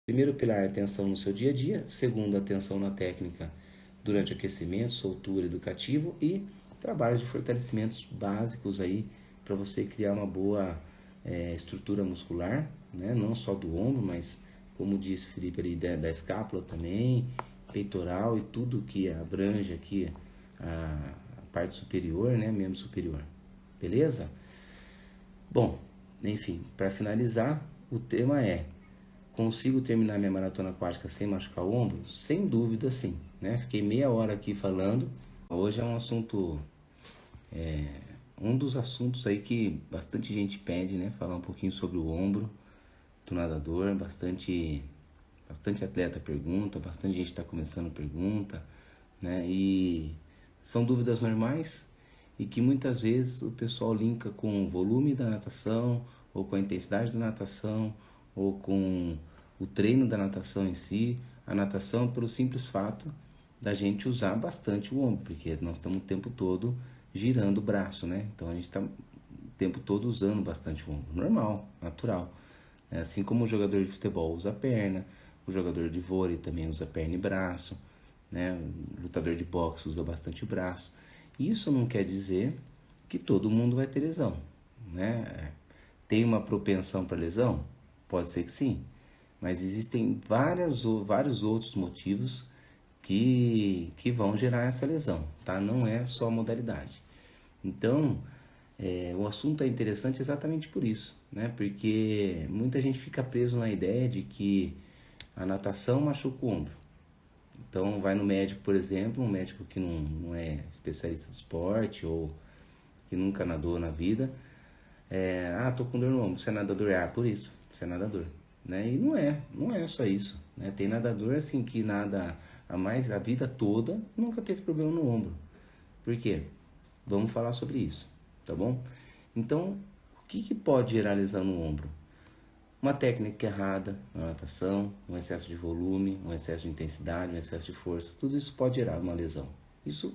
Primeiro pilar é atenção no seu dia a dia. Segundo, atenção na técnica durante aquecimento, soltura, educativo e trabalho de fortalecimentos básicos aí para você criar uma boa estrutura muscular, né? Não só do ombro, mas como disse o Felipe ali, da escápula também, peitoral e tudo que abrange aqui a parte superior, né? Membro superior. Beleza? Bom, enfim, para finalizar, o tema é: consigo terminar minha maratona aquática sem machucar o ombro? Sem dúvida, sim, né? Fiquei meia hora aqui falando. Hoje é um assunto, um dos assuntos aí que bastante gente pede, né? Falar um pouquinho sobre o ombro do nadador. Bastante atleta pergunta, bastante gente está começando pergunta, né? E são dúvidas normais e que muitas vezes o pessoal linka com o volume da natação, ou com a intensidade da natação, ou com o treino da natação em si. A natação pelo simples fato da gente usar bastante o ombro, porque nós estamos o tempo todo girando o braço, né? Então a gente está o tempo todo usando bastante o ombro, normal, natural. Assim como o jogador de futebol usa a perna, o jogador de vôlei também usa perna e braço, né? O lutador de boxe usa bastante o braço. Isso não quer dizer que todo mundo vai ter lesão, né? Tem uma propensão para lesão? Pode ser que sim, mas existem vários outros motivos que vão gerar essa lesão, tá? Não é só a modalidade. Então, o assunto é interessante exatamente por isso, né? Porque muita gente fica preso na ideia de que a natação machuca o ombro. Então, vai no médico, por exemplo, um médico que não é especialista de esporte ou que nunca nadou na vida. Tô com dor no ombro, você é nadador? Por isso, você é nadador. Né? E não é só isso. Né? Tem nadador assim que nada a vida toda, nunca teve problema no ombro. Por quê? Vamos falar sobre isso, tá bom? Então, o que pode gerar lesão no ombro? Uma técnica errada na natação, um excesso de volume, um excesso de intensidade, um excesso de força, tudo isso pode gerar uma lesão. Isso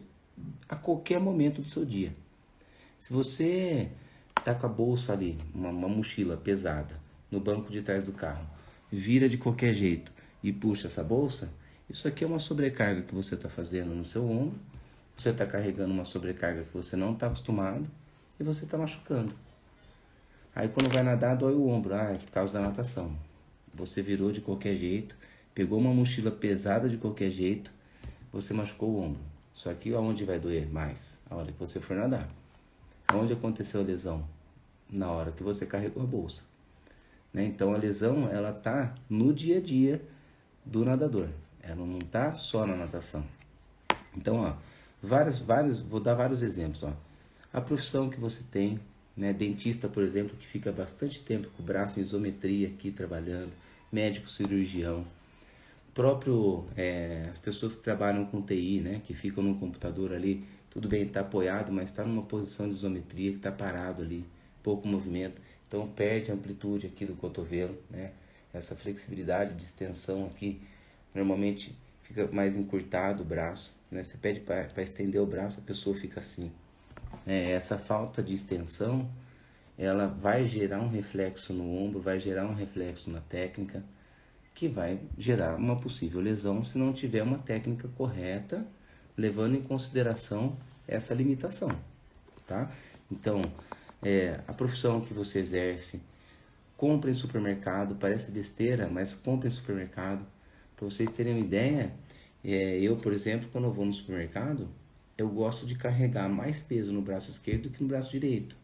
a qualquer momento do seu dia. Se você tá com a bolsa ali, uma mochila pesada, no banco de trás do carro, vira de qualquer jeito e puxa essa bolsa, isso aqui é uma sobrecarga que você está fazendo no seu ombro, você está carregando uma sobrecarga que você não está acostumado e você está machucando. Aí quando vai nadar, dói o ombro, é por causa da natação. Você virou de qualquer jeito, pegou uma mochila pesada de qualquer jeito, você machucou o ombro. Só que aonde vai doer mais? A hora que você for nadar. Onde aconteceu a lesão? Na hora que você carregou a bolsa. Né? Então a lesão, ela tá no dia a dia do nadador. Ela não tá só na natação. Então, ó, vou dar vários exemplos, ó. A profissão que você tem, né? Dentista, por exemplo, que fica bastante tempo com o braço em isometria aqui trabalhando, médico cirurgião, as pessoas que trabalham com TI, né? Que ficam no computador ali, tudo bem, está apoiado, mas está numa posição de isometria que está parado ali, pouco movimento, então perde a amplitude aqui do cotovelo, né? Essa flexibilidade de extensão aqui, normalmente fica mais encurtado o braço, né? Você pede para estender o braço, a pessoa fica assim. Essa falta de extensão, ela vai gerar um reflexo no ombro, vai gerar um reflexo na técnica, que vai gerar uma possível lesão se não tiver uma técnica correta, levando em consideração essa limitação, tá? Então, a profissão que você exerce, compra em supermercado, parece besteira, mas compra em supermercado. Para vocês terem uma ideia, eu, por exemplo, quando eu vou no supermercado, eu gosto de carregar mais peso no braço esquerdo do que no braço direito,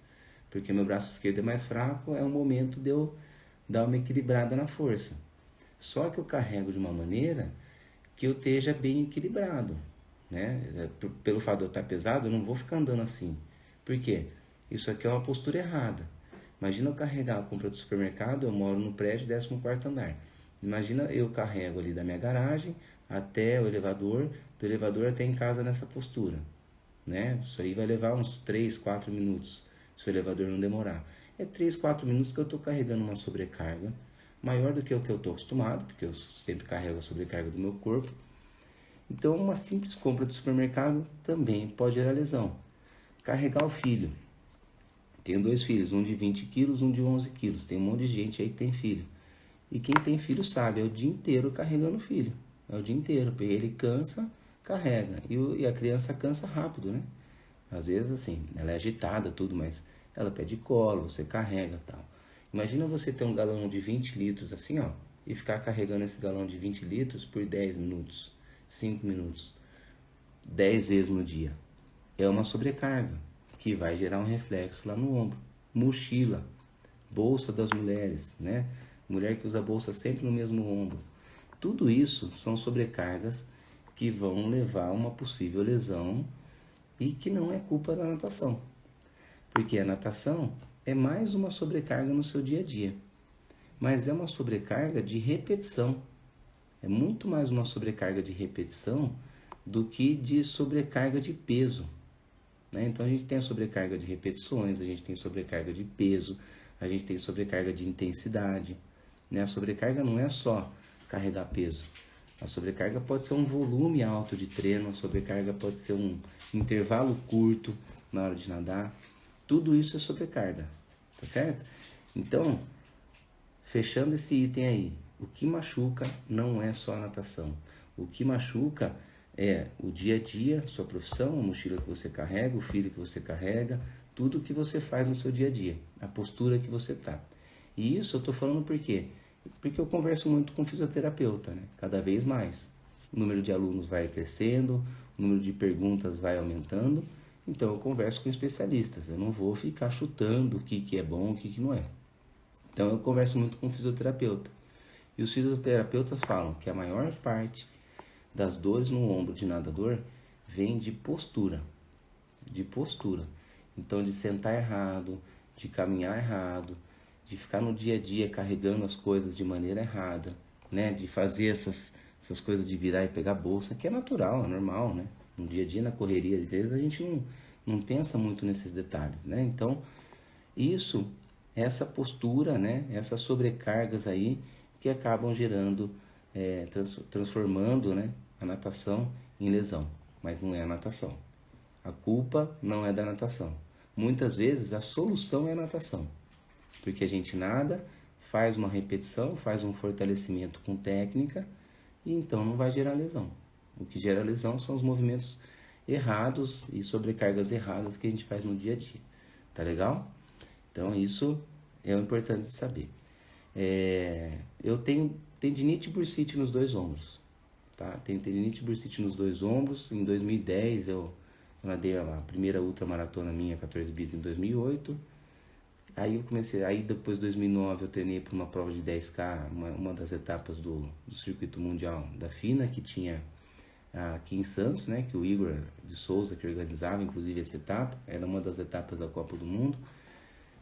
porque meu braço esquerdo é mais fraco, é o momento de eu dar uma equilibrada na força. Só que eu carrego de uma maneira que eu esteja bem equilibrado, né? Pelo fato de eu estar pesado, eu não vou ficar andando assim. Por quê? Isso aqui é uma postura errada. Imagina eu carregar a compra do supermercado, eu moro no prédio 14º andar. Imagina eu carrego ali da minha garagem até o elevador, do elevador até em casa nessa postura, né? Isso aí vai levar uns 3, 4 minutos, se o elevador não demorar. É 3, 4 minutos que eu estou carregando uma sobrecarga maior do que o que eu estou acostumado, porque eu sempre carrego a sobrecarga do meu corpo. Então, uma simples compra do supermercado também pode gerar lesão. Carregar o filho. Tenho 2 filhos, um de 20 quilos, um de 11 quilos. Tem um monte de gente aí que tem filho. E quem tem filho sabe, é o dia inteiro carregando o filho. É o dia inteiro, porque ele cansa, carrega. E a criança cansa rápido, né? Às vezes, assim, ela é agitada, tudo, mas ela pede colo, você carrega tal. Imagina você ter um galão de 20 litros assim, ó, e ficar carregando esse galão de 20 litros por 10 minutos, 5 minutos, 10 vezes no dia. É uma sobrecarga que vai gerar um reflexo lá no ombro. Mochila, bolsa das mulheres, né? Mulher que usa bolsa sempre no mesmo ombro. Tudo isso são sobrecargas que vão levar a uma possível lesão e que não é culpa da natação. Porque a natação é mais uma sobrecarga no seu dia a dia. Mas é uma sobrecarga de repetição. É muito mais uma sobrecarga de repetição do que de sobrecarga de peso. Né? Então a gente tem a sobrecarga de repetições, a gente tem sobrecarga de peso, a gente tem sobrecarga de intensidade. Né? A sobrecarga não é só carregar peso. A sobrecarga pode ser um volume alto de treino, a sobrecarga pode ser um intervalo curto na hora de nadar. Tudo isso é sobrecarga, tá certo? Então, fechando esse item aí, o que machuca não é só a natação. O que machuca é o dia a dia, sua profissão, a mochila que você carrega, o filho que você carrega, tudo que você faz no seu dia a dia, a postura que você tá. E isso eu tô falando por quê? Porque eu converso muito com fisioterapeuta, né? Cada vez mais. O número de alunos vai crescendo, o número de perguntas vai aumentando, então eu converso com especialistas, eu não vou ficar chutando o que é bom, o que não é. Então eu converso muito com fisioterapeuta. E os fisioterapeutas falam que a maior parte das dores no ombro de nadador vem de postura. De postura. Então de sentar errado, de caminhar errado, de ficar no dia a dia carregando as coisas de maneira errada, né? De fazer essas coisas de virar e pegar a bolsa, que é natural, é normal, né? No dia a dia, na correria, às vezes a gente não pensa muito nesses detalhes, né? Então, isso, essa postura, né? Essas sobrecargas aí que acabam gerando, transformando, né? A natação em lesão, mas não é a natação. A culpa não é da natação. Muitas vezes a solução é a natação, porque a gente nada, faz uma repetição, faz um fortalecimento com técnica e então não vai gerar lesão. O que gera lesão são os movimentos errados e sobrecargas erradas que a gente faz no dia a dia. Tá legal? Então isso é o importante de saber. Eu tenho tendinite e bursite nos dois ombros. Tá? Tenho tendinite e bursite nos dois ombros. Em 2010 eu nadei a primeira ultramaratona minha, 14 bis, em 2008. Aí eu comecei, aí depois de 2009 eu treinei para uma prova de 10K, uma das etapas do circuito mundial da FINA, que tinha aqui em Santos, né, que o Igor de Souza que organizava, inclusive essa etapa, era uma das etapas da Copa do Mundo.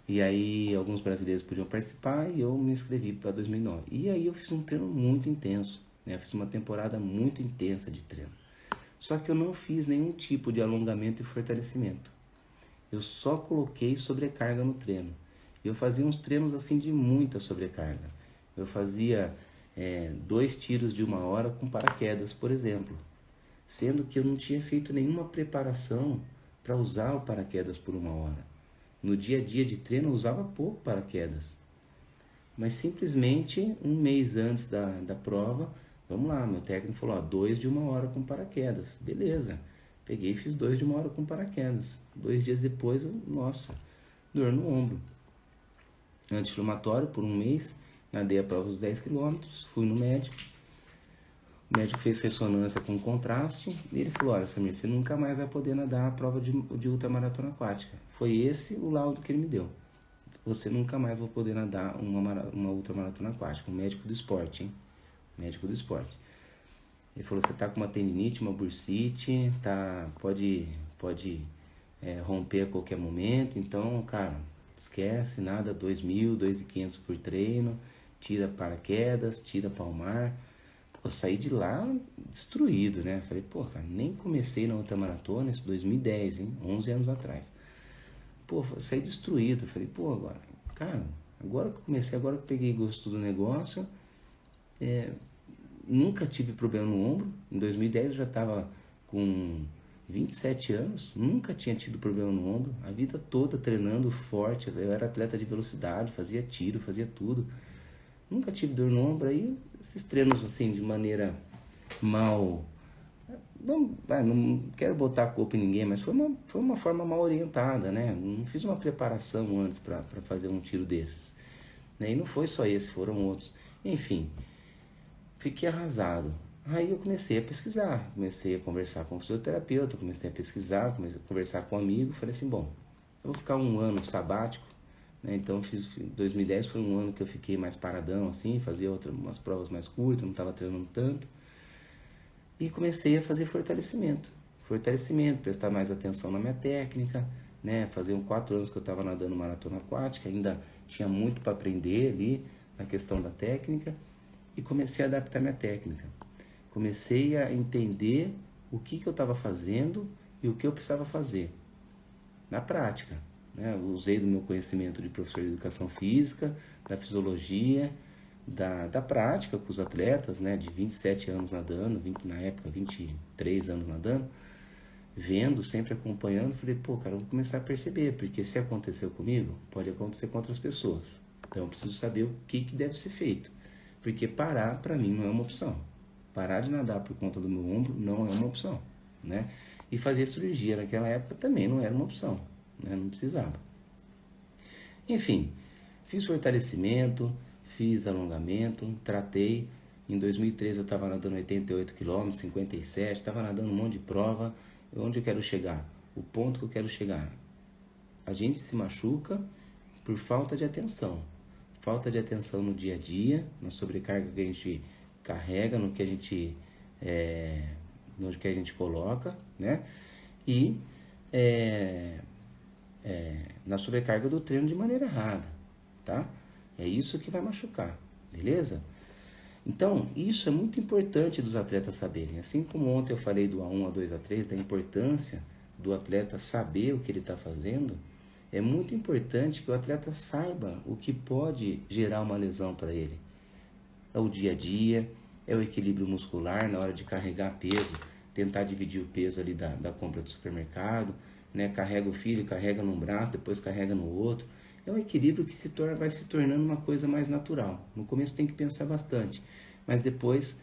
E aí alguns brasileiros podiam participar e eu me inscrevi para 2009. E aí eu fiz um treino muito intenso, né, eu fiz uma temporada muito intensa de treino. Só que eu não fiz nenhum tipo de alongamento e fortalecimento. Eu só coloquei sobrecarga no treino. Eu fazia uns treinos assim de muita sobrecarga. Eu fazia 2 tiros de 1 hora com paraquedas, por exemplo. Sendo que eu não tinha feito nenhuma preparação para usar o paraquedas por 1 hora. No dia a dia de treino eu usava pouco paraquedas. Mas simplesmente um mês antes da prova, vamos lá, meu técnico falou, 2 de 1 hora com paraquedas. Beleza. Peguei e fiz 2 de 1 hora com paraquedas. 2 dias depois, nossa, dor no ombro. Anti-inflamatório por um mês, nadei a prova dos 10 km, fui no médico. O médico fez ressonância com contraste e ele falou, olha, Samir, você nunca mais vai poder nadar a prova de ultramaratona aquática. Foi esse o laudo que ele me deu. Você nunca mais vai poder nadar uma ultramaratona aquática. Um médico do esporte, hein? Médico do esporte. Ele falou, você tá com uma tendinite, uma bursite, pode romper a qualquer momento, então, cara, esquece, nada 2.000, 2.500 por treino, tira paraquedas, tira palmar. Pô, saí de lá destruído, né? Falei, pô, cara, nem comecei na ultramaratona, isso 2010, hein? 11 anos atrás. Pô, saí destruído. Falei, pô, agora, cara, agora que eu comecei, agora que eu peguei gosto do negócio, nunca tive problema no ombro. Em 2010 eu já estava com 27 anos, nunca tinha tido problema no ombro. A vida toda treinando forte, eu era atleta de velocidade, fazia tiro, fazia tudo. Nunca tive dor no ombro, aí esses treinos assim de maneira mal... Não quero botar a culpa em ninguém, mas foi uma forma mal orientada, né? Não fiz uma preparação antes para fazer um tiro desses. Né? E não foi só esse, foram outros. Enfim, fiquei arrasado. Aí eu comecei a pesquisar, comecei a conversar com o fisioterapeuta, comecei a pesquisar, comecei a conversar com um amigo. Falei assim, bom, eu vou ficar um ano sabático, né? Então 2010 foi um ano que eu fiquei mais paradão, assim, fazia umas provas mais curtas, não estava treinando tanto. E comecei a fazer fortalecimento, prestar mais atenção na minha técnica, né? Faziam 4 anos que eu estava nadando maratona aquática, ainda tinha muito para aprender ali na questão da técnica, e comecei a adaptar minha técnica. Comecei a entender o que eu estava fazendo e o que eu precisava fazer na prática, né? Eu usei do meu conhecimento de professor de educação física, da fisiologia, da prática com os atletas, né, de 27 anos nadando, na época 23 anos nadando, vendo, sempre acompanhando, falei, pô, cara, eu vou começar a perceber, porque se aconteceu comigo, pode acontecer com outras pessoas. Então eu preciso saber o que deve ser feito, porque parar para mim não é uma opção. Parar de nadar por conta do meu ombro não é uma opção, né? E fazer cirurgia naquela época também não era uma opção, né? Não precisava. Enfim, fiz fortalecimento, fiz alongamento, tratei. Em 2013 eu estava nadando 88 km, 57, estava nadando um monte de prova. Onde eu quero chegar? O ponto que eu quero chegar. A gente se machuca por falta de atenção. Falta de atenção no dia a dia, na sobrecarga que a gente carrega, no que a gente, no que a gente coloca, né? E na sobrecarga do treino de maneira errada, tá? É isso que vai machucar, beleza? Então, isso é muito importante dos atletas saberem. Assim como ontem eu falei do A1, A2, A3, da importância do atleta saber o que ele está fazendo, é muito importante que o atleta saiba o que pode gerar uma lesão para ele. É o dia a dia, é o equilíbrio muscular na hora de carregar peso, tentar dividir o peso ali da compra do supermercado, né? Carrega o filho, carrega num braço, depois carrega no outro. É um equilíbrio que vai se tornando uma coisa mais natural. No começo tem que pensar bastante, mas depois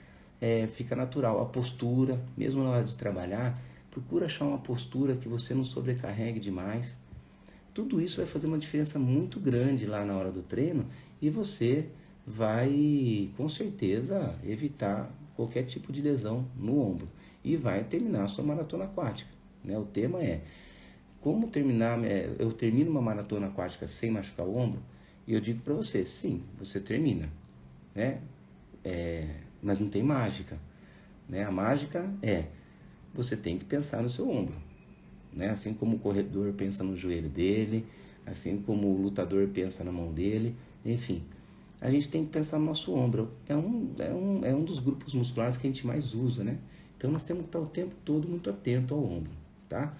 fica natural. A postura, mesmo na hora de trabalhar, procura achar uma postura que você não sobrecarregue demais. Tudo isso vai fazer uma diferença muito grande lá na hora do treino e você vai, com certeza, evitar qualquer tipo de lesão no ombro e vai terminar a sua maratona aquática, né? O tema é como terminar, eu termino uma maratona aquática sem machucar o ombro? E eu digo para você, sim, você termina, né? Mas não tem mágica, né? A mágica você tem que pensar no seu ombro, né? Assim como o corredor pensa no joelho dele, assim como o lutador pensa na mão dele, enfim, a gente tem que pensar no nosso ombro. É um dos grupos musculares que a gente mais usa, né? Então nós temos que estar o tempo todo muito atento ao ombro, tá?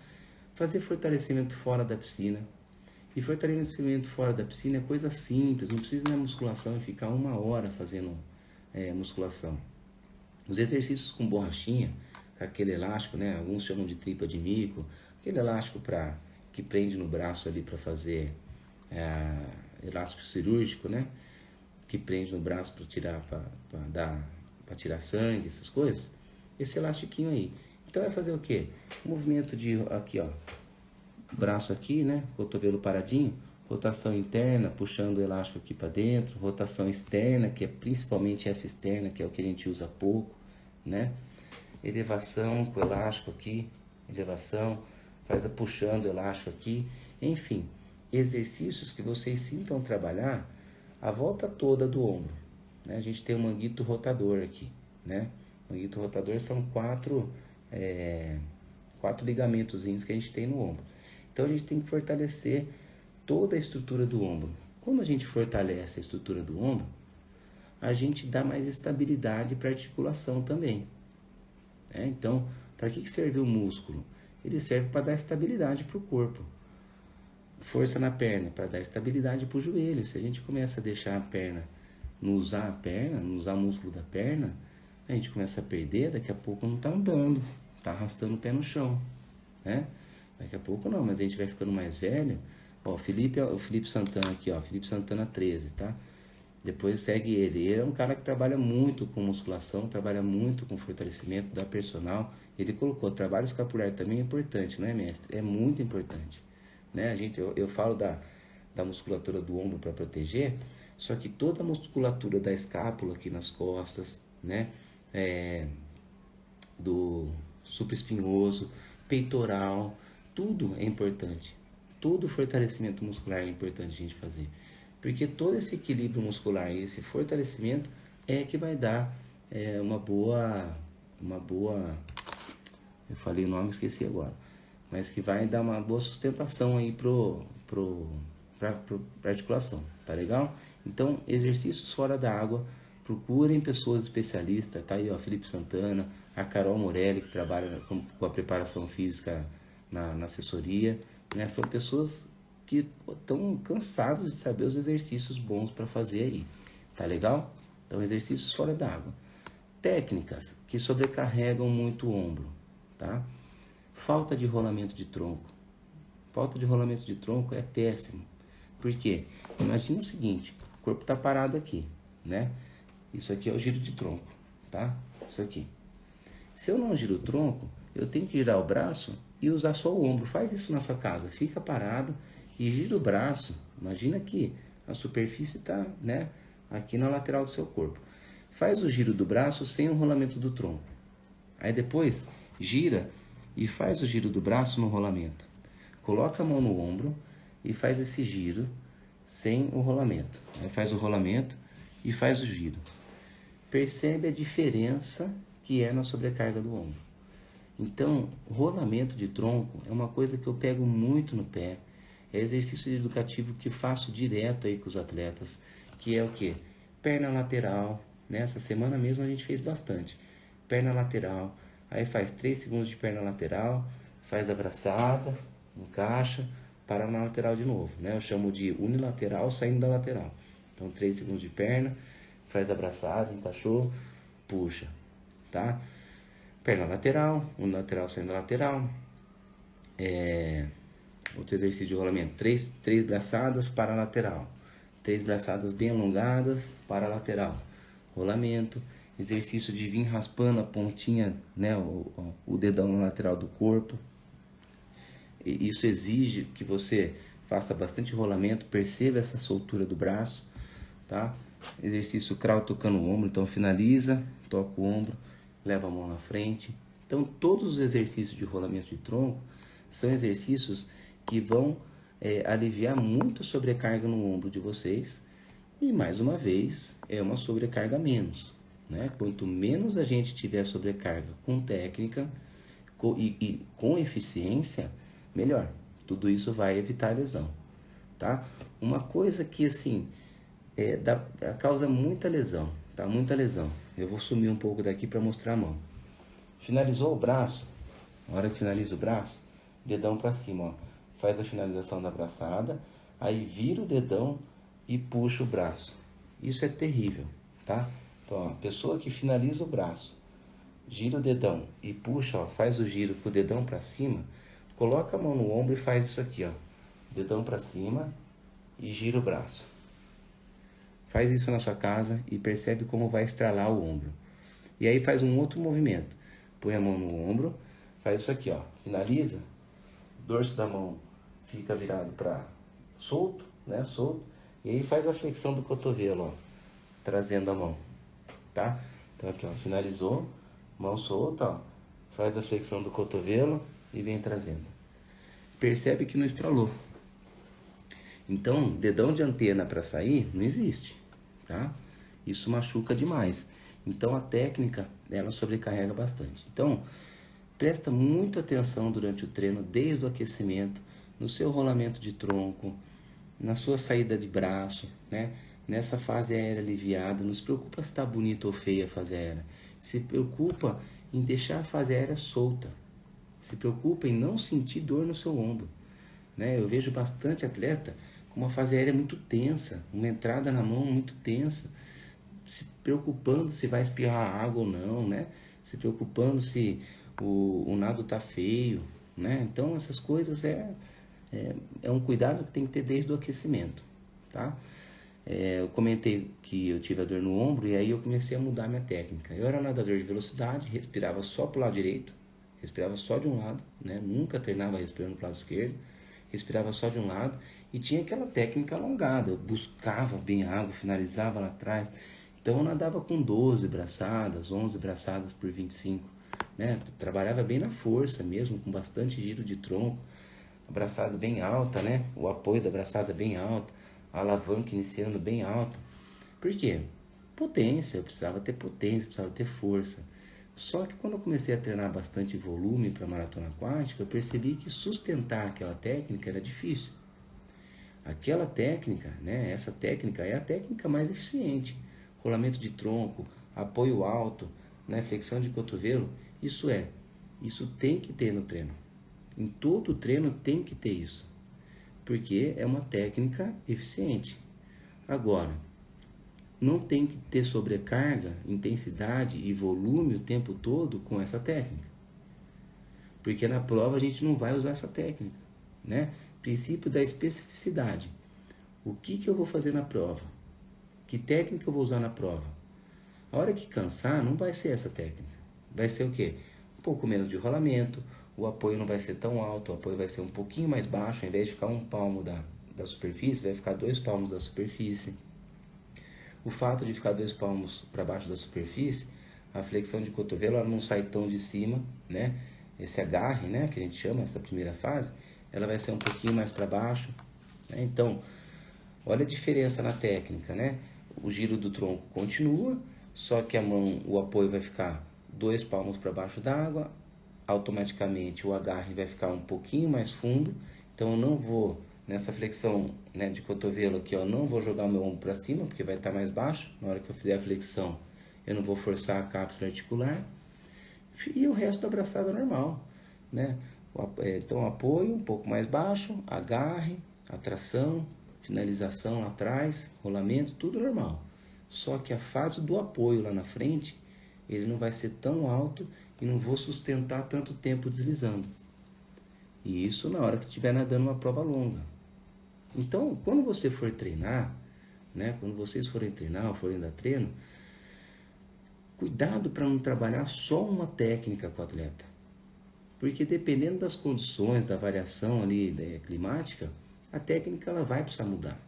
Fazer fortalecimento fora da piscina. E fortalecimento fora da piscina é coisa simples, não precisa ir na musculação e ficar 1 hora fazendo musculação. Os exercícios com borrachinha, com aquele elástico, né? Alguns chamam de tripa de mico, aquele elástico que prende no braço ali para fazer elástico cirúrgico, né? Que prende no braço para tirar, para tirar sangue, essas coisas. Esse elastiquinho aí. Então vai fazer o quê? Movimento de aqui, ó, braço aqui, né? Cotovelo paradinho, rotação interna, puxando o elástico aqui para dentro, rotação externa, que é principalmente essa externa, que é o que a gente usa pouco, né? Elevação com o elástico aqui, elevação, puxando o elástico aqui, enfim, exercícios que vocês sintam trabalhar a volta toda do ombro, né? A gente tem um manguito rotador aqui, né? O manguito rotador são 4 ligamentozinhos que a gente tem no ombro. Então a gente tem que fortalecer toda a estrutura do ombro. Quando a gente fortalece a estrutura do ombro, a gente dá mais estabilidade para a articulação também. Então, para que serve o músculo? Ele serve para dar estabilidade para o corpo. Força na perna, para dar estabilidade para o joelho. Se a gente começa a deixar não usar o músculo da perna, a gente começa a perder, daqui a pouco não está andando, está arrastando o pé no chão, né? Daqui a pouco não, mas a gente vai ficando mais velho. Ó, o Felipe Santana aqui, ó, Felipe Santana 13, tá? Depois segue ele. Ele é um cara que trabalha muito com musculação, trabalha muito com fortalecimento da personal. Ele colocou trabalho escapular também é importante, não é, mestre? É muito importante, né? Eu falo da musculatura do ombro para proteger, só que toda a musculatura da escápula aqui nas costas, né? Do supraespinhoso, peitoral, tudo é importante. Todo fortalecimento muscular é importante a gente fazer. Porque todo esse equilíbrio muscular e esse fortalecimento é que vai dar uma boa, eu falei o nome, esqueci agora, mas que vai dar uma boa sustentação aí pra articulação, tá legal? Então, exercícios fora da água, procurem pessoas especialistas, tá aí ó, Felipe Santana, a Carol Morelli, que trabalha com a preparação física na assessoria, né? São pessoas que estão cansados de saber os exercícios bons para fazer aí, tá legal? Então, exercícios fora da água. Técnicas que sobrecarregam muito o ombro, tá? Falta de rolamento de tronco. Falta de rolamento de tronco é péssimo. Por quê? Imagina o seguinte, o corpo está parado aqui, né? Isso aqui é o giro de tronco, tá? Isso aqui. Se eu não giro o tronco, eu tenho que girar o braço e usar só o ombro. Faz isso na sua casa, fica parado e gira o braço. Imagina que a superfície está, né, aqui na lateral do seu corpo. Faz o giro do braço sem o rolamento do tronco. Aí depois gira e faz o giro do braço no rolamento. Coloca a mão no ombro e faz esse giro sem o rolamento. Aí faz o rolamento e faz o giro. Percebe a diferença que é na sobrecarga do ombro. Então, rolamento de tronco é uma coisa que eu pego muito no pé. É exercício educativo que faço direto aí com os atletas, que é o quê? Perna lateral. Nessa semana mesmo a gente fez bastante. Perna lateral. Aí faz 3 segundos de perna lateral, faz a braçada, encaixa, para na lateral de novo, né? Eu chamo de unilateral saindo da lateral. Então, 3 segundos de perna, faz a braçada, encaixou, puxa, tá? Perna lateral, unilateral saindo da lateral. Outro exercício de rolamento, 3 braçadas para a lateral. 3 braçadas bem alongadas para a lateral. Rolamento. Exercício de vir raspando a pontinha, né, o dedão na lateral do corpo. E isso exige que você faça bastante rolamento, perceba essa soltura do braço, tá? Exercício crawl tocando o ombro, então finaliza, toca o ombro, leva a mão na frente. Então todos os exercícios de rolamento de tronco são exercícios que vão aliviar muito a sobrecarga no ombro de vocês. E mais uma vez, é uma sobrecarga menos, né? Quanto menos a gente tiver sobrecarga com técnica e com eficiência, melhor. Tudo isso vai evitar a lesão, tá? Uma coisa que, assim, causa muita lesão, tá? Muita lesão. Eu vou sumir um pouco daqui para mostrar a mão. Finalizou o braço, na hora que finaliza o braço, dedão para cima, ó. Faz a finalização da braçada, aí vira o dedão e puxa o braço. Isso é terrível, tá? Então, ó, a pessoa que finaliza o braço, gira o dedão e puxa, ó, faz o giro com o dedão para cima, coloca a mão no ombro e faz isso aqui, ó. Dedão para cima e gira o braço. Faz isso na sua casa e percebe como vai estralar o ombro. E aí faz um outro movimento. Põe a mão no ombro, faz isso aqui, ó. Finaliza, o dorso da mão fica virado para solto, né? Solto. E aí faz a flexão do cotovelo, ó, trazendo a mão, tá? Então aqui, ó, finalizou, mão solta, ó, faz a flexão do cotovelo e vem trazendo. Percebe que não estralou. Então, dedão de antena para sair não existe, tá? Isso machuca demais. Então a técnica, ela sobrecarrega bastante. Então, presta muita atenção durante o treino, desde o aquecimento, no seu rolamento de tronco, na sua saída de braço, né? Nessa fase aérea aliviada, não se preocupa se está bonita ou feia a fase aérea. Se preocupa em deixar a fase aérea solta. Se preocupa em não sentir dor no seu ombro, né? Eu vejo bastante atleta com uma fase aérea muito tensa, uma entrada na mão muito tensa, se preocupando se vai espirrar água ou não, né? Se preocupando se o nado tá feio, né? Então essas coisas é um cuidado que tem que ter desde o aquecimento, tá? eu comentei que eu tive a dor no ombro e aí eu comecei a mudar minha técnica. Eu era nadador de velocidade, respirava só pro lado direito, respirava só de um lado, né? Nunca treinava respirando pro lado esquerdo, respirava só de um lado e tinha aquela técnica alongada. Eu buscava bem a água, finalizava lá atrás. Então eu nadava com 12 braçadas, 11 braçadas por 25, né? Trabalhava bem na força mesmo, com bastante giro de tronco, a braçada bem alta, né? O apoio da braçada bem alto, a alavanca iniciando bem alta. Por quê? Potência, eu precisava ter potência, precisava ter força. Só que quando eu comecei a treinar bastante volume para maratona aquática, eu percebi que sustentar aquela técnica era difícil. Aquela técnica, né? Essa técnica é a técnica mais eficiente. Rolamento de tronco, apoio alto, né? Flexão de cotovelo, isso tem que ter no treino. Em todo treino tem que ter isso, porque é uma técnica eficiente. Agora, não tem que ter sobrecarga, intensidade e volume o tempo todo com essa técnica, porque na prova a gente não vai usar essa técnica, né? Princípio da especificidade. O que eu vou fazer na prova? Que técnica eu vou usar na prova? A hora que cansar, não vai ser essa técnica. Vai ser o quê? Um pouco menos de rolamento, o apoio não vai ser tão alto, o apoio vai ser um pouquinho mais baixo, ao invés de ficar 1 palmo da superfície, vai ficar 2 palmos da superfície. O fato de ficar 2 palmos para baixo da superfície, a flexão de cotovelo ela não sai tão de cima, né? Esse agarre, né, que a gente chama, essa primeira fase, ela vai ser um pouquinho mais para baixo, né? Então, olha a diferença na técnica, né? O giro do tronco continua, só que a mão, o apoio vai ficar 2 palmos para baixo d'água, automaticamente o agarre vai ficar um pouquinho mais fundo, então eu não vou, nessa flexão, né, de cotovelo aqui, ó, não vou jogar o meu ombro para cima, porque vai estar mais baixo, na hora que eu fizer a flexão, eu não vou forçar a cápsula articular, e o resto da braçada normal, né? Então apoio um pouco mais baixo, agarre, atração, finalização lá atrás, rolamento, tudo normal. Só que a fase do apoio lá na frente, ele não vai ser tão alto e não vou sustentar tanto tempo deslizando. E isso na hora que estiver nadando uma prova longa. Então, quando você for treinar, né, quando vocês forem treinar ou forem dar treino, cuidado para não trabalhar só uma técnica com o atleta. Porque dependendo das condições, da variação ali climática, a técnica ela vai precisar mudar,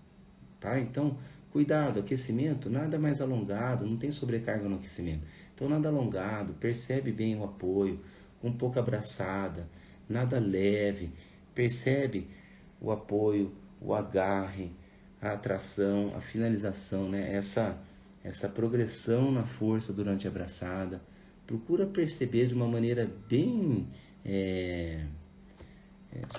tá? Então, cuidado, aquecimento, nada mais alongado, não tem sobrecarga no aquecimento. Então, nada alongado, percebe bem o apoio, com pouca abraçada, nada leve, percebe o apoio, o agarre, a atração, a finalização, né? Essa progressão na força durante a braçada. Procura perceber de uma maneira bem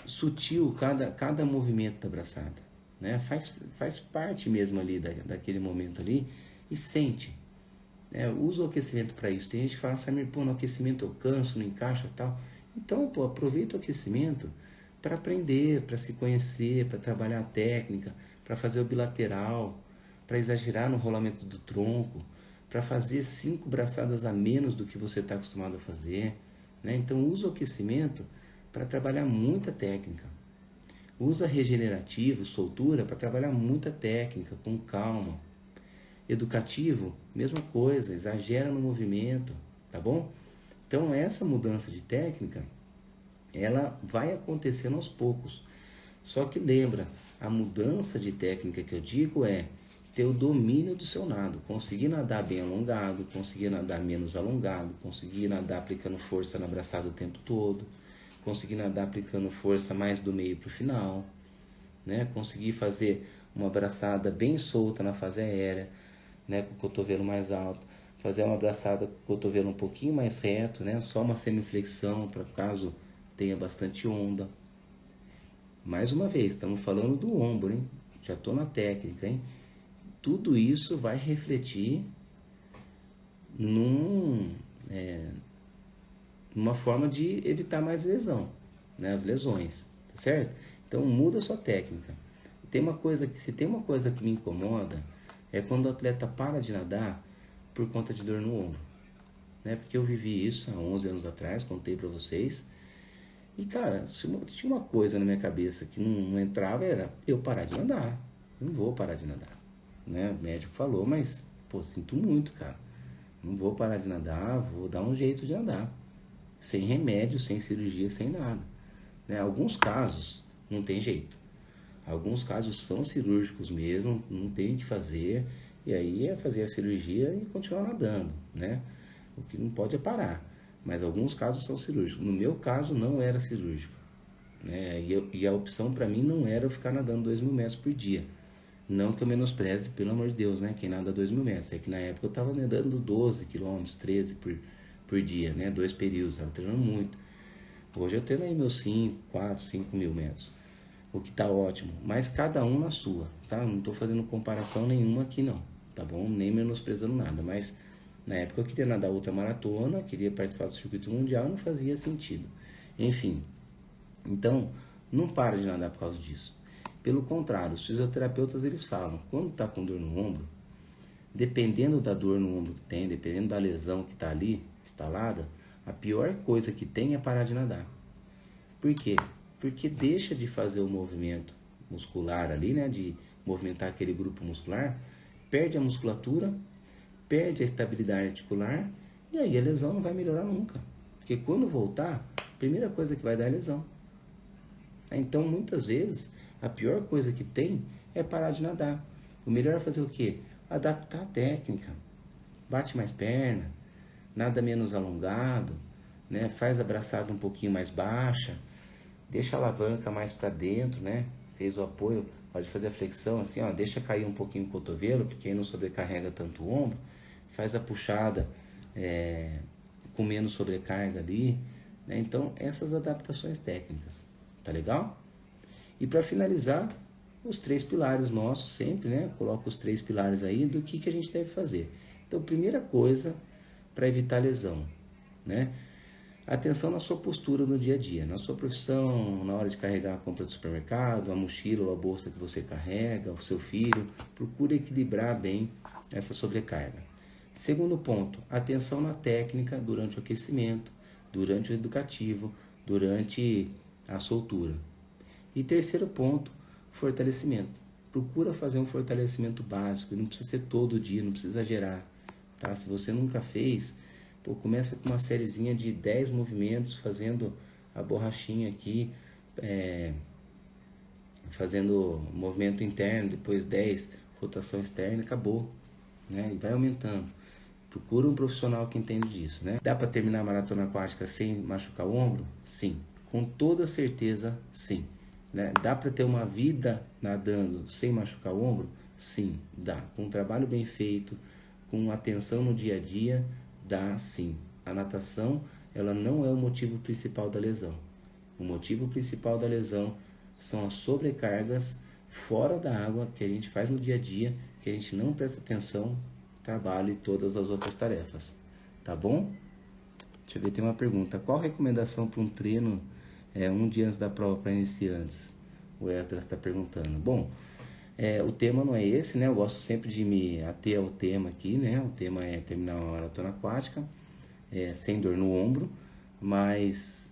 sutil cada movimento da braçada, né? Faz parte mesmo ali daquele momento ali e sente. Usa o aquecimento para isso. Tem gente que fala, Samir, pô, no aquecimento eu canso, não encaixa tal. Então, pô, aproveita o aquecimento para aprender, para se conhecer, para trabalhar a técnica, para fazer o bilateral, para exagerar no rolamento do tronco, para fazer 5 braçadas a menos do que você está acostumado a fazer, né? Então, usa o aquecimento para trabalhar muita técnica. Usa regenerativo, soltura, para trabalhar muita técnica, com calma. Educativo, mesma coisa, exagera no movimento, tá bom? Então, essa mudança de técnica, ela vai acontecendo aos poucos. Só que lembra, a mudança de técnica que eu digo é ter o domínio do seu nado, conseguir nadar bem alongado, conseguir nadar menos alongado, conseguir nadar aplicando força na braçada o tempo todo, conseguir nadar aplicando força mais do meio para o final, né? Conseguir fazer uma braçada bem solta na fase aérea, né? Com o cotovelo mais alto, fazer uma braçada com o cotovelo um pouquinho mais reto, né? Só uma semiflexão para caso tenha bastante onda. Mais uma vez, estamos falando do ombro, hein? Já estou na técnica, hein? Tudo isso vai refletir numa forma de evitar mais lesão, né? As lesões, tá certo? Então muda a sua técnica. Se tem uma coisa que me incomoda é quando o atleta para de nadar por conta de dor no ombro, né? Porque eu vivi isso há 11 anos atrás, contei para vocês. E cara, tinha uma coisa na minha cabeça que não entrava, era eu parar de nadar. Eu não vou parar de nadar. né? O médico falou, mas, pô, sinto muito, cara. Não vou parar de nadar, vou dar um jeito de nadar. Sem remédio, sem cirurgia, sem nada. Né? Alguns casos não tem jeito. Alguns casos são cirúrgicos mesmo, não tem o que fazer. E aí é fazer a cirurgia e continuar nadando, né? O que não pode é parar. Mas alguns casos são cirúrgicos. No meu caso não era cirúrgico, né? E a opção para mim não era eu ficar nadando 2.000 metros por dia. Não que eu menospreze, pelo amor de Deus, né? Quem nada 2.000 metros. É que na época eu estava nadando 12 quilômetros, 13 por dia, né? 2 períodos, estava treinando muito. Hoje eu treino aí meus 5, 4, 5 mil metros. O que tá ótimo. Mas cada um na sua, tá? Não tô fazendo comparação nenhuma aqui não, tá bom? Nem menosprezando nada. Mas na época eu queria nadar outra maratona, queria participar do circuito mundial, não fazia sentido. Enfim, então não para de nadar por causa disso. Pelo contrário, os fisioterapeutas eles falam, quando tá com dor no ombro, dependendo da dor no ombro que tem, dependendo da lesão que tá ali instalada, a pior coisa que tem é parar de nadar. Por quê? Porque deixa de fazer o movimento muscular ali, né? De movimentar aquele grupo muscular, perde a musculatura, perde a estabilidade articular e aí a lesão não vai melhorar nunca. Porque quando voltar, a primeira coisa que vai dar é lesão. Então, muitas vezes, a pior coisa que tem é parar de nadar. O melhor é fazer o quê? Adaptar a técnica. Bate mais perna, nada menos alongado, né? Faz a braçada um pouquinho mais baixa, deixa a alavanca mais para dentro, né? Fez o apoio, pode fazer a flexão assim, ó, deixa cair um pouquinho o cotovelo, porque aí não sobrecarrega tanto o ombro. Faz a puxada com menos sobrecarga ali, né? Então, essas adaptações técnicas, tá legal? E para finalizar, os 3 pilares nossos sempre, né? Coloco os 3 pilares aí do que a gente deve fazer. Então, primeira coisa, para evitar lesão, né? Atenção na sua postura no dia a dia, na sua profissão, na hora de carregar a compra do supermercado, a mochila ou a bolsa que você carrega, o seu filho. Procure equilibrar bem essa sobrecarga. Segundo ponto, atenção na técnica durante o aquecimento, durante o educativo, durante a soltura. E terceiro ponto, fortalecimento. Procura fazer um fortalecimento básico, não precisa ser todo dia, não precisa exagerar. Tá? Se você nunca fez, pô, começa com uma sériezinha de 10 movimentos, fazendo a borrachinha aqui, fazendo movimento interno, depois 10, rotação externa, acabou. Né? E vai aumentando. Procura um profissional que entende disso. Né? Dá para terminar a maratona aquática sem machucar o ombro? Sim. Com toda certeza, sim. Né? Dá para ter uma vida nadando sem machucar o ombro? Sim, dá. Com um trabalho bem feito, com atenção no dia a dia, dá sim. A natação, ela não é o motivo principal da lesão. O motivo principal da lesão são as sobrecargas fora da água que a gente faz no dia a dia, que a gente não presta atenção, trabalho e todas as outras tarefas. Tá bom? Deixa eu ver, tem uma pergunta. Qual a recomendação para um treino um dia antes da prova para iniciantes? O Esdras está perguntando. Bom, o tema não é esse, né? Eu gosto sempre de me ater ao tema aqui, né? O tema é terminar uma maratona aquática, sem dor no ombro, mas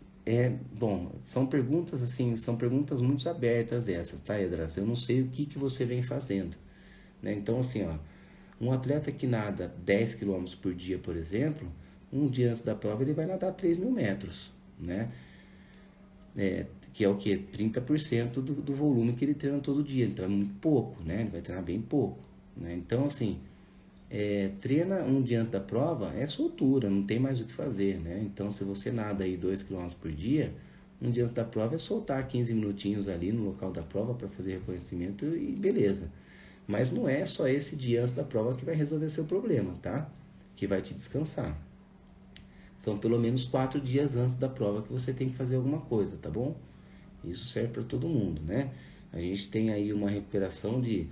bom, são perguntas assim, são perguntas muito abertas essas, tá, Esdras? Eu não sei o que você vem fazendo, né? Então, assim, ó, um atleta que nada 10 km por dia, por exemplo, um dia antes da prova ele vai nadar 3.000 metros, né? Que é o que? 30% do volume que ele treina todo dia. Então é muito pouco, né? Ele vai treinar bem pouco, né? Então, assim, treina um dia antes da prova, é soltura, não tem mais o que fazer, né? Então, se você nada aí 2 km por dia, um dia antes da prova é soltar 15 minutinhos ali no local da prova para fazer reconhecimento e beleza. Mas não é só esse dia antes da prova que vai resolver seu problema, tá? Que vai te descansar. São pelo menos 4 dias antes da prova que você tem que fazer alguma coisa, tá bom? Isso serve para todo mundo, né? A gente tem aí uma recuperação de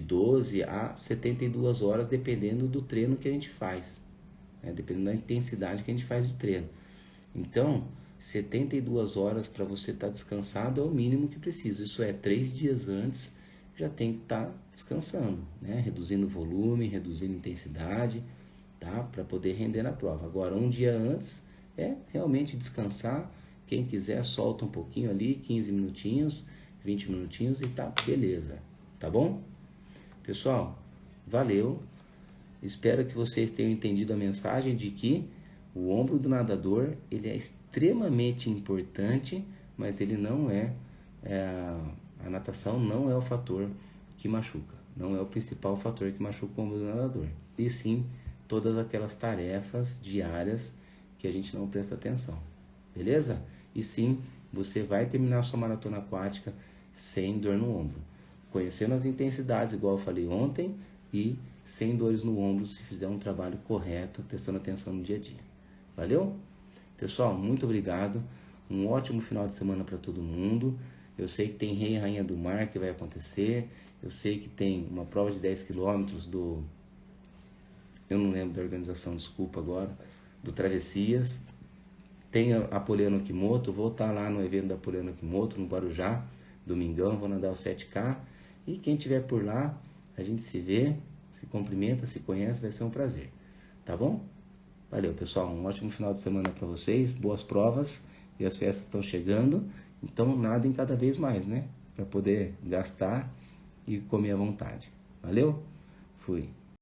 12 a 72 horas, dependendo do treino que a gente faz, né? Dependendo da intensidade que a gente faz de treino. Então, 72 horas para você estar descansado é o mínimo que precisa. Isso é, 3 dias antes já tem que estar descansando, né? Reduzindo o volume, reduzindo a intensidade, tá? Para poder render na prova. Agora, um dia antes é realmente descansar. Quem quiser, solta um pouquinho ali, 15 minutinhos, 20 minutinhos e tá beleza, tá bom? Pessoal, valeu. Espero que vocês tenham entendido a mensagem de que o ombro do nadador, ele é extremamente importante, mas ele não a natação não é o fator que machuca. Não é o principal fator que machuca o ombro do nadador. E sim, todas aquelas tarefas diárias que a gente não presta atenção. Beleza? E sim, você vai terminar a sua maratona aquática sem dor no ombro. Conhecendo as intensidades, igual eu falei ontem, e sem dores no ombro se fizer um trabalho correto, prestando atenção no dia a dia. Valeu? Pessoal, muito obrigado. Um ótimo final de semana para todo mundo. Eu sei que tem Rei e Rainha do Mar que vai acontecer. Eu sei que tem uma prova de 10 quilômetros do... Eu não lembro da organização, desculpa agora. Do Travessias. Tem a Poliana Okimoto. Vou estar lá no evento da Poliana Okimoto, no Guarujá. Domingão, vou nadar o 7K. E quem estiver por lá, a gente se vê, se cumprimenta, se conhece, vai ser um prazer. Tá bom? Valeu, pessoal. Um ótimo final de semana para vocês. Boas provas. E as festas estão chegando. Então, nadem cada vez mais, né? Para poder gastar e comer à vontade. Valeu? Fui.